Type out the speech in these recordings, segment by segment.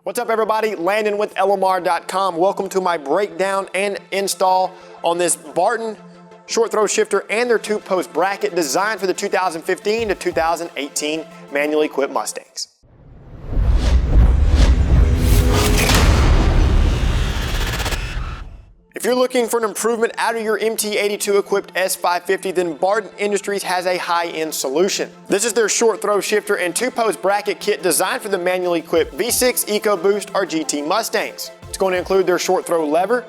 What's up everybody, Landon with LMR.com. Welcome to my breakdown and install on this Barton short throw shifter and their 2-post bracket designed for the 2015 to 2018 manually equipped Mustangs. If you're looking for an improvement out of your MT82 equipped S550, then Barton Industries has a high-end solution. This is their short throw shifter and 2-post bracket kit designed for the manually equipped V6, EcoBoost, or GT Mustangs. It's going to include their short throw lever,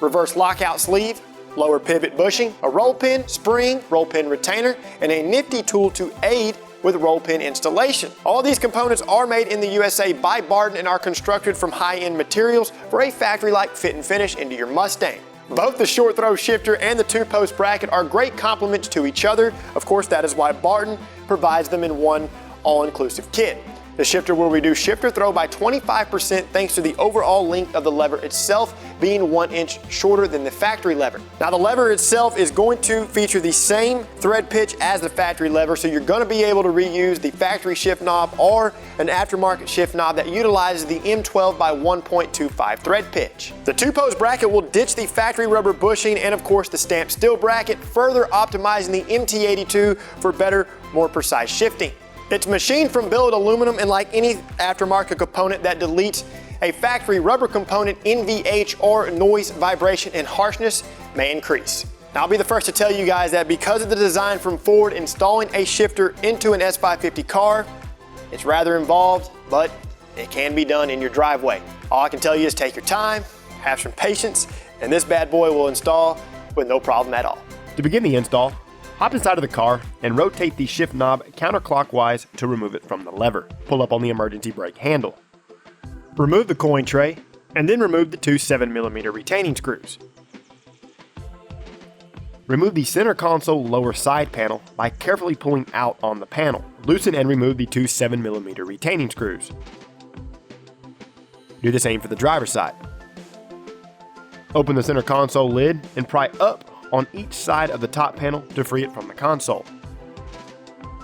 reverse lockout sleeve, lower pivot bushing, a roll pin, spring, roll pin retainer, and a nifty tool to aid with roll pin installation. All these components are made in the USA by Barton and are constructed from high-end materials for a factory-like fit and finish into your Mustang. Both the short throw shifter and the 2-post bracket are great complements to each other. Of course, that is why Barton provides them in one all-inclusive kit. The shifter will reduce shifter throw by 25% thanks to the overall length of the lever itself being 1 inch shorter than the factory lever. Now the lever itself is going to feature the same thread pitch as the factory lever, so you're going to be able to reuse the factory shift knob or an aftermarket shift knob that utilizes the M12 by 1.25 thread pitch. The 2-post bracket will ditch the factory rubber bushing and of course the stamped steel bracket, further optimizing the MT82 for better, more precise shifting. It's machined from billet aluminum, and like any aftermarket component that deletes a factory rubber component, NVH or noise, vibration, and harshness may increase. Now, I'll be the first to tell you guys that because of the design from Ford, installing a shifter into an S550 car, it's rather involved, but it can be done in your driveway. All I can tell you is take your time, have some patience, and this bad boy will install with no problem at all. To begin the install, hop inside of the car and rotate the shift knob counterclockwise to remove it from the lever. Pull up on the emergency brake handle. Remove the coin tray and then remove the two 7mm retaining screws. Remove the center console lower side panel by carefully pulling out on the panel. Loosen and remove the two 7mm retaining screws. Do the same for the driver's side. Open the center console lid and pry up on each side of the top panel to free it from the console.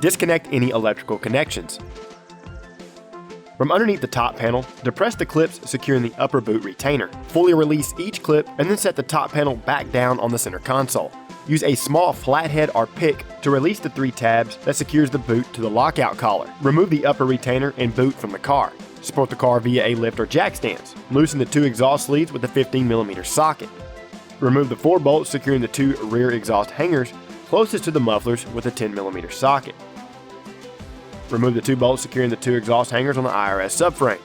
Disconnect any electrical connections. From underneath the top panel, depress the clips securing the upper boot retainer. Fully release each clip and then set the top panel back down on the center console. Use a small flathead or pick to release the 3 tabs that secures the boot to the lockout collar. Remove the upper retainer and boot from the car. Support the car via a lift or jack stands. Loosen the 2 exhaust sleeves with a 15mm socket. Remove the 4 bolts securing the 2 rear exhaust hangers closest to the mufflers with a 10mm socket. Remove the 2 bolts securing the 2 exhaust hangers on the IRS subframe.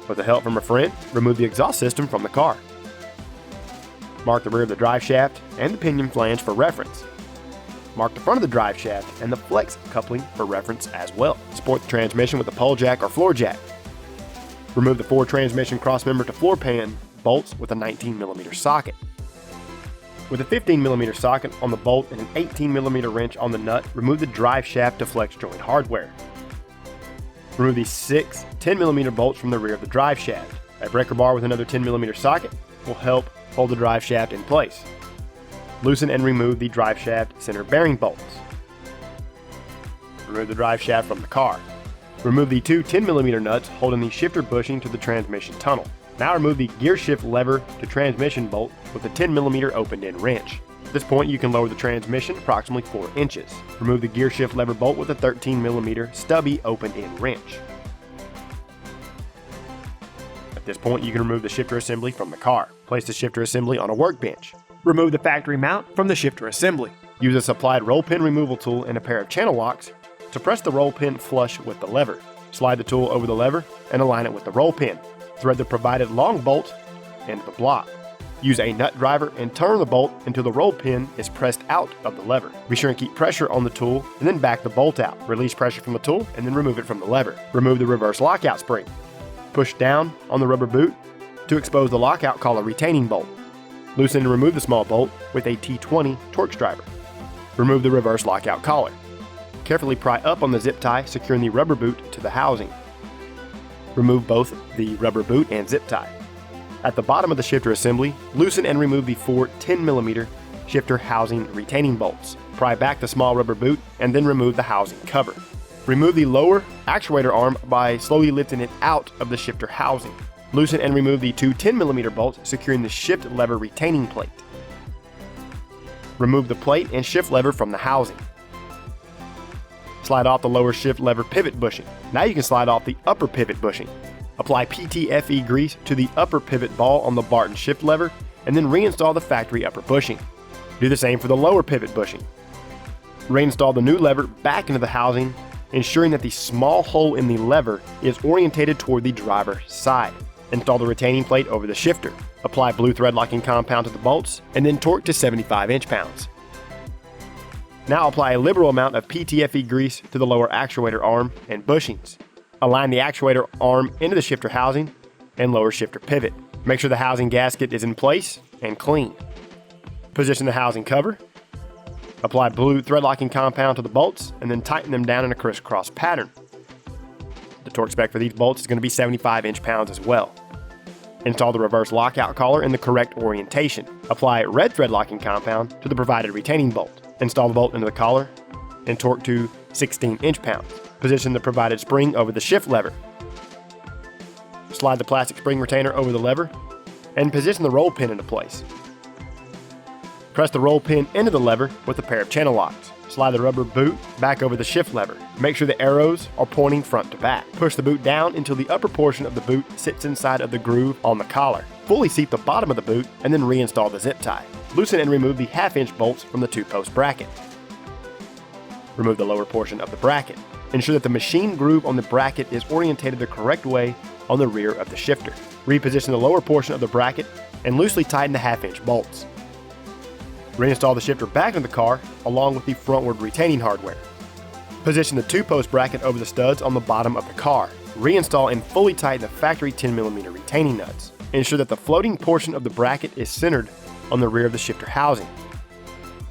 With the help from a friend, remove the exhaust system from the car. Mark the rear of the drive shaft and the pinion flange for reference. Mark the front of the drive shaft and the flex coupling for reference as well. Support the transmission with a pole jack or floor jack. Remove the 4 transmission crossmember to floor pan bolts with a 19mm socket. With a 15mm socket on the bolt and an 18mm wrench on the nut, remove the drive shaft to flex joint hardware. Remove the 6 10mm bolts from the rear of the drive shaft. A breaker bar with another 10mm socket will help hold the drive shaft in place. Loosen and remove the drive shaft center bearing bolts. Remove the drive shaft from the car. Remove the 2 10mm nuts holding the shifter bushing to the transmission tunnel. Now remove the gear shift lever to transmission bolt with a 10mm opened-end wrench. At this point, you can lower the transmission approximately 4 inches. Remove the gear shift lever bolt with a 13mm stubby opened-end wrench. At this point, you can remove the shifter assembly from the car. Place the shifter assembly on a workbench. Remove the factory mount from the shifter assembly. Use a supplied roll pin removal tool and a pair of channel locks to press the roll pin flush with the lever. Slide the tool over the lever and align it with the roll pin. Thread the provided long bolt into the block. Use a nut driver and turn the bolt until the roll pin is pressed out of the lever. Be sure and keep pressure on the tool and then back the bolt out. Release pressure from the tool and then remove it from the lever. Remove the reverse lockout spring. Push down on the rubber boot to expose the lockout collar retaining bolt. Loosen and remove the small bolt with a T20 Torx driver. Remove the reverse lockout collar. Carefully pry up on the zip tie securing the rubber boot to the housing. Remove both the rubber boot and zip tie. At the bottom of the shifter assembly, loosen and remove the 4 10mm shifter housing retaining bolts. Pry back the small rubber boot and then remove the housing cover. Remove the lower actuator arm by slowly lifting it out of the shifter housing. Loosen and remove the two 10mm bolts securing the shift lever retaining plate. Remove the plate and shift lever from the housing. Slide off the lower shift lever pivot bushing. Now you can slide off the upper pivot bushing. Apply PTFE grease to the upper pivot ball on the Barton shift lever and then reinstall the factory upper bushing. Do the same for the lower pivot bushing. Reinstall the new lever back into the housing, ensuring that the small hole in the lever is orientated toward the driver's side. Install the retaining plate over the shifter. Apply blue thread locking compound to the bolts and then torque to 75 inch-pounds. Now apply a liberal amount of PTFE grease to the lower actuator arm and bushings. Align the actuator arm into the shifter housing and lower shifter pivot. Make sure the housing gasket is in place and clean. Position the housing cover. Apply blue thread locking compound to the bolts and then tighten them down in a crisscross pattern. The torque spec for these bolts is going to be 75 inch-pounds as well. Install the reverse lockout collar in the correct orientation. Apply red thread locking compound to the provided retaining bolt. Install the bolt into the collar and torque to 16 inch-pounds. Position the provided spring over the shift lever. Slide the plastic spring retainer over the lever and position the roll pin into place. Press the roll pin into the lever with a pair of channel locks. Slide the rubber boot back over the shift lever. Make sure the arrows are pointing front to back. Push the boot down until the upper portion of the boot sits inside of the groove on the collar. Fully seat the bottom of the boot and then reinstall the zip tie. Loosen and remove the half-inch bolts from the 2-post bracket. Remove the lower portion of the bracket. Ensure that the machine groove on the bracket is orientated the correct way on the rear of the shifter. Reposition the lower portion of the bracket and loosely tighten the half-inch bolts. Reinstall the shifter back in the car along with the frontward retaining hardware. Position the 2-post bracket over the studs on the bottom of the car. Reinstall and fully tighten the factory 10mm retaining nuts. Ensure that the floating portion of the bracket is centered on the rear of the shifter housing.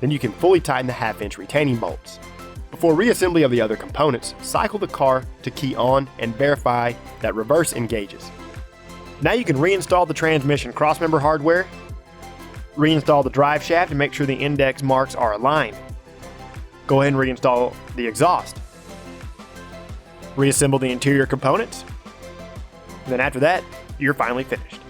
Then you can fully tighten the half-inch retaining bolts. Before reassembly of the other components, cycle the car to key on and verify that reverse engages. Now you can reinstall the transmission crossmember hardware, reinstall the drive shaft and make sure the index marks are aligned. Go ahead and reinstall the exhaust. Reassemble the interior components. Then after that, you're finally finished.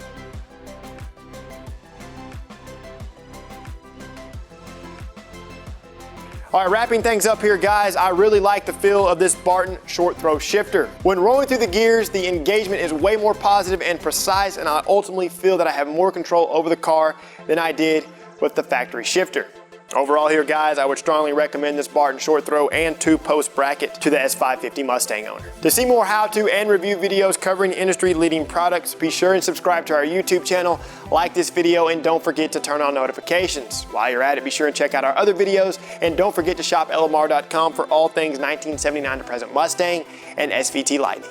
All right, wrapping things up here, guys, I really like the feel of this Barton short throw shifter. When rolling through the gears, the engagement is way more positive and precise, and I ultimately feel that I have more control over the car than I did with the factory shifter. Overall here, guys, I would strongly recommend this Barton short throw and 2-post bracket to the S550 Mustang owner. To see more how-to and review videos covering industry-leading products, be sure and subscribe to our YouTube channel, like this video, and don't forget to turn on notifications. While you're at it, be sure and check out our other videos, and don't forget to shop LMR.com for all things 1979 to present Mustang and SVT Lightning.